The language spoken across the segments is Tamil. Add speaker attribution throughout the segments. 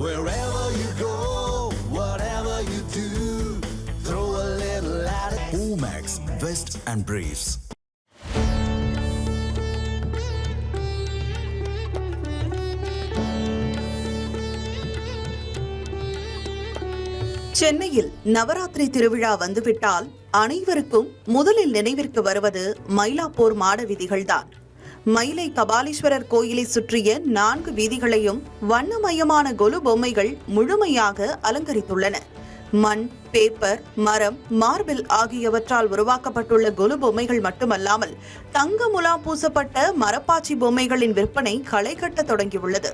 Speaker 1: Wherever you go, whatever you do, throw a little at it. Omax, Vest and Briefs.
Speaker 2: சென்னையில் நவராத்திரி திருவிழா வந்துவிட்டால் அனைவருக்கும் முதலில் நினைவிற்கு வருவது மயிலாப்பூர் மாட வீதிகள்தான். மயிலை கபாலீஸ்வரர் கோயிலை சுற்றிய 4 வீதிகளையும் வண்ணமயமான கொலு பொம்மைகள் முழுமையாக அலங்கரித்துள்ளன. மண், பேப்பர், மரம், மார்பிள் ஆகியவற்றால் உருவாக்கப்பட்டுள்ள கொலு பொம்மைகள் மட்டுமல்லாமல் தங்க முலா பூசப்பட்ட மரப்பாச்சி பொம்மைகளின் விற்பனை களை கட்ட தொடங்கியுள்ளது.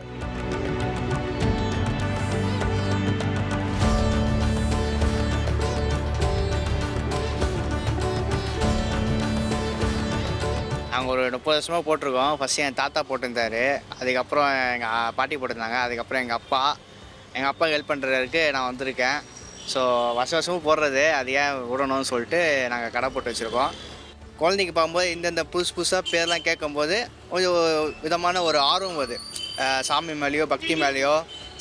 Speaker 3: நாங்கள் ஒரு 30 வருஷமாக போட்டிருக்கோம். ஃபஸ்ட்டு என் தாத்தா போட்டிருந்தாரு, அதுக்கப்புறம் எங்கள் பாட்டி போட்டிருந்தாங்க, அதுக்கப்புறம் எங்கள் அப்பா ஹெல்ப் பண்ணுறதுக்கு நான் வந்திருக்கேன். ஸோ வருஷமும் போடுறது அது ஏன் விடணும்னு சொல்லிட்டு நாங்கள் கடை போட்டு வச்சுருக்கோம். குழந்தைக்கு பார்க்கும்போது இந்தந்த புதுசாக பேர்லாம் கேட்கும்போது கொஞ்சம் விதமான ஒரு ஆர்வம் வருது. சாமி மேலேயோ பக்தி மேலேயோ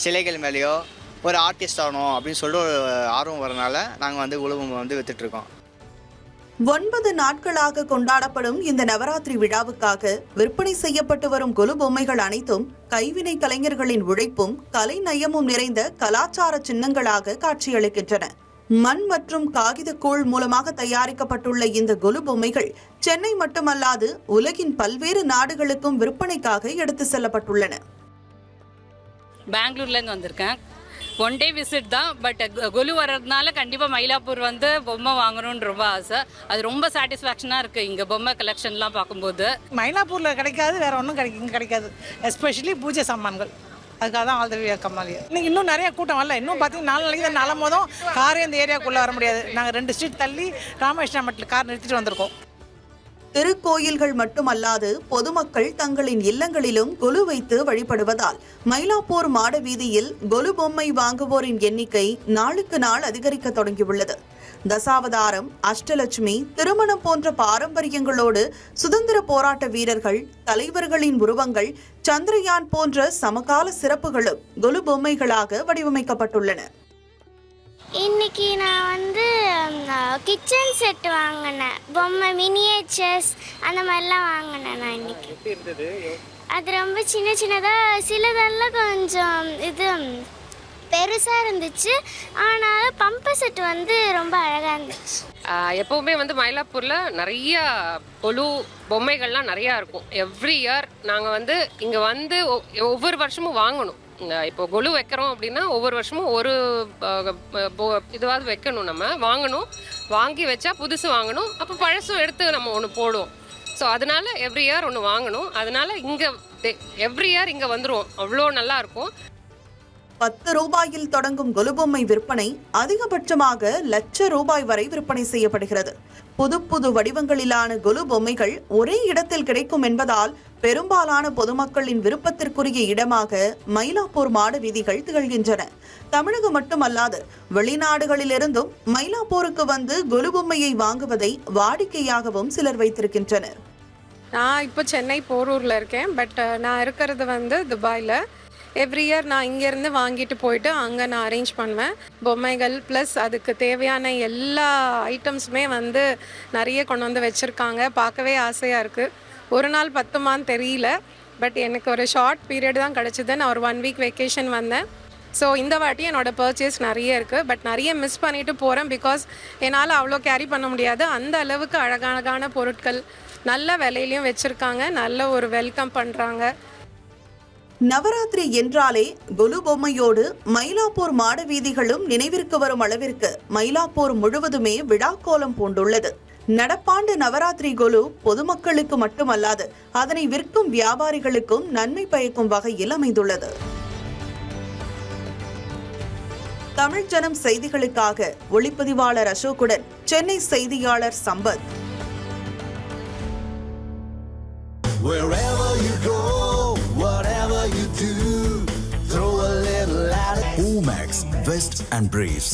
Speaker 3: சிலைகள் மேலேயோ ஒரு ஆர்டிஸ்ட் ஆகணும் அப்படின்னு சொல்லிட்டு ஒரு ஆர்வம் வரனால நாங்கள் வந்து உலகம் வந்து விற்றுட்ருக்கோம்.
Speaker 2: 9 நாட்களாக கொண்டாடப்படும் இந்த நவராத்திரி விழாவுக்காக விற்பனை செய்யப்பட்டு வரும் கொலு பொம்மைகள் அனைத்தும் கைவினை கலைஞர்களின் உழைப்பும் கலை நயமும் நிறைந்த கலாச்சார சின்னங்களாக காட்சியளிக்கின்றன. மண் மற்றும் காகித கூழ் மூலமாக தயாரிக்கப்பட்டுள்ள இந்த கொலு பொம்மைகள் சென்னை மட்டுமல்லாது உலகின் பல்வேறு நாடுகளுக்கும் விற்பனைக்காக எடுத்து செல்லப்பட்டுள்ளன.
Speaker 4: பெங்களூர்லேருந்து வந்திருக்கேன். 1 டே விசிட் தான். பட் கொலு வர்றதுனால கண்டிப்பாக மயிலாப்பூர் வந்து பொம்மை வாங்கணும்னு ரொம்ப ஆசை. அது ரொம்ப சாட்டிஸ்ஃபேக்ஷனாக இருக்குது இங்கே பொம்மை கலெக்ஷன்லாம் பார்க்கும்போது.
Speaker 5: மயிலாப்பூரில் கிடைக்காது, வேறு ஒன்றும் கிடைக்காது. எஸ்பெஷலி பூஜை சாமான்கள். அதுக்காக தான் ஆல் தி வே கம்மாலி. இன்னும் நிறைய கூட்டம் வரல. இன்னும் பார்த்தீங்கன்னா 4 நாளைக்கு தான் நாளும் போதும் காரே இந்த ஏரியாவுக்குள்ளே வர முடியாது. நாங்கள் 2 ஸ்ட்ரீட் தள்ளி ராமகிருஷ்ணா மட்டில் கார் நிறுத்திட்டு வந்திருக்கோம்.
Speaker 2: திருக்கோயில்கள் மட்டுமல்லாது பொதுமக்கள் தங்களின் இல்லங்களிலும் கொலு வைத்து வழிபடுவதால் மயிலாப்பூர் மாட வீதியில் கொலு பொம்மை வாங்குவோரின் எண்ணிக்கை நாளுக்கு நாள் அதிகரிக்க தொடங்கியுள்ளது. தசாவதாரம், அஷ்டலட்சுமி, திருமணம் போன்ற பாரம்பரியங்களோடு சுதந்திர போராட்ட வீரர்கள், தலைவர்களின் உருவங்கள், சந்திரயான் போன்ற சமகால சிறப்புகளும் கொலு பொம்மைகளாக வடிவமைக்கப்பட்டுள்ளன.
Speaker 6: இன்னைக்கு நான் வந்து கிச்சன் செட் வாங்கினேன். பொம்மை மினியேச்சர்ஸ் அந்த மாதிரிலாம் வாங்கினேன் நான் இன்னைக்கு. அது ரொம்ப சின்னதாக, சிலதெல்லாம் கொஞ்சம் இது பெருசாக இருந்துச்சு. ஆனாலும் பம்பு செட் வந்து ரொம்ப அழகாக இருந்துச்சு.
Speaker 7: எப்போவுமே வந்து மயிலாப்பூரில் நிறைய கொலு பொம்மைகள்லாம் நிறையா இருக்கும். எவ்ரி இயர் நாங்கள் வந்து இங்கே வந்து ஒவ்வொரு வருஷமும் வாங்கணும். இப்போ கொலு வைக்கிறோம் அப்படின்னா ஒவ்வொரு வருஷமும் ஒரு இதுவாவது வைக்கணும், நம்ம வாங்கணும். வாங்கி வச்சா புதுசு வாங்கணும், அப்போ பழசும் எடுத்து நம்ம ஒன்று போடுவோம். ஸோ அதனால எவ்ரி இயர் ஒன்று வாங்கணும். அதனால இங்கே எவ்ரி இயர் இங்கே வந்துடுவோம். அவ்வளோ நல்லாயிருக்கும்.
Speaker 2: 10 ரூபாயில் தொடங்கும் கொலு பொம்மை விற்பனை அதிகபட்சமாக ₹1,00,000 வரை விற்பனை செய்யப்படுகிறது. புது வடிவங்களிலான கொலு பொம்மைகள் ஒரே இடத்தில் கிடைக்கும் என்பதால் பெரும்பாலான பொதுமக்களின் விருப்பத்திற்குரிய இடமாக மயிலாப்பூர் மாட வீதிகள் திகழ்கின்றன. தமிழகம் மட்டுமல்லாது வெளிநாடுகளிலிருந்தும் மயிலாப்பூருக்கு வந்து கொலு பொம்மையை வாங்குவதை வாடிக்கையாகவும் சிலர் வைத்திருக்கின்றனர்.
Speaker 8: நான் இப்போ சென்னை போரூரில் இருக்கேன். பட் நான் இருக்கிறது வந்து துபாயில். எவ்ரி இயர் நான் இங்கேருந்து வாங்கிட்டு போயிட்டு அங்கே நான் அரேஞ்ச் பண்ணுவேன். பொம்மைகள் ப்ளஸ் அதுக்கு தேவையான எல்லா ஐட்டம்ஸுமே வந்து நிறைய கொண்டு வந்து வச்சுருக்காங்க. பார்க்கவே ஆசையாக இருக்குது. ஒரு நாள் 10 தெரியல. பட் எனக்கு ஒரு ஷார்ட் பீரியட் தான் கிடச்சிது. நான் ஒரு 1 வீக் வெக்கேஷன் வந்தேன். ஸோ இந்த வாட்டி என்னோடய பர்ச்சேஸ் நிறைய இருக்குது. பட் நிறைய மிஸ் பண்ணிவிட்டு போகிறேன். பிகாஸ் என்னால் அவ்வளோ கேரி பண்ண முடியாது. அந்த அளவுக்கு அழகான பொருட்கள் நல்ல விலையிலையும் வச்சுருக்காங்க. நல்ல ஒரு வெல்கம் பண்ணுறாங்க.
Speaker 2: நவராத்திரி என்றாலே கொலு பொம்மையோடு மயிலாப்பூர் மாட வீதிகளும் நினைவிற்கு வரும் அளவிற்கு மயிலாப்பூர் முழுவதுமே விழாக்கோலம் பூண்டுள்ளது. நடப்பாண்டு நவராத்திரி கொலு பொதுமக்களுக்கு மட்டுமல்லாது அதனை விற்கும் வியாபாரிகளுக்கும் நன்மை பயக்கும் வகையில் அமைந்துள்ளது. தமிழ் ஜனம் செய்திகளுக்காக ஒளிப்பதிவாளர் அசோக்குடன் சென்னை செய்தியாளர் Sampath.
Speaker 1: Wherever you go, whatever you do, throw a little at it. Omax, Vest and Briefs.